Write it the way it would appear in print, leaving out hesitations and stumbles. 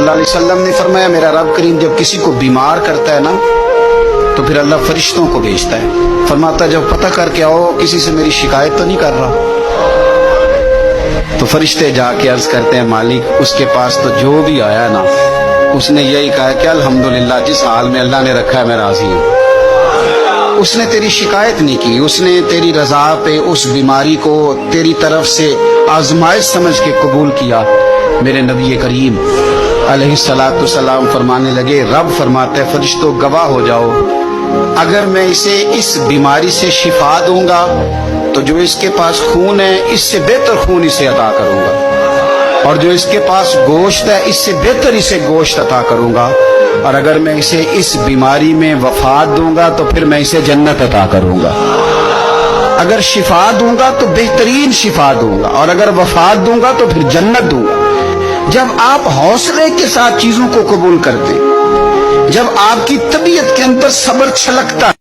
सल्लल्लाहु अलैहि वसल्लम ने फरमाया मेरा रब करीम जब किसी को बीमार करता है ना तो फिर अल्लाह फरिश्तों को भेजता है, फरमाता जब पता करके आओ किसी से मेरी शिकायत तो नहीं कर रहा। तो फरिश्ते जाके अर्ज करते हैं मालिक उसके पास तो जो भी आया ना उसने यही कहा कि अल्हम्दुलिल्लाह जिस हाल में अल्लाह ने रखा है मैं राजी हूँ। उसने तेरी शिकायत नहीं की, उसने तेरी रजा पे उस बीमारी को तेरी तरफ से आजमाइश समझ के कबूल किया। मेरे नबी करीम अलैहिस्सलातु सलाम फरमाने लगे, रब फरमाते फरिश्तों गवाह हो जाओ, अगर मैं इसे इस बीमारी से शिफा दूंगा तो जो इसके पास खून है इससे बेहतर खून इसे अता करूंगा, और जो इसके पास गोश्त है इससे बेहतर इसे गोश्त अता करूंगा, और अगर मैं इसे इस बीमारी में वफात दूंगा तो फिर मैं इसे जन्नत अता करूंगा। अगर शिफा दूंगा तो बेहतरीन शिफा दूंगा, और अगर वफात दूंगा तो फिर जन्नत दूंगा। जब आप हौसले के साथ चीजों को कबूल करते, जब आपकी तबीयत के अंदर सब्र छलकता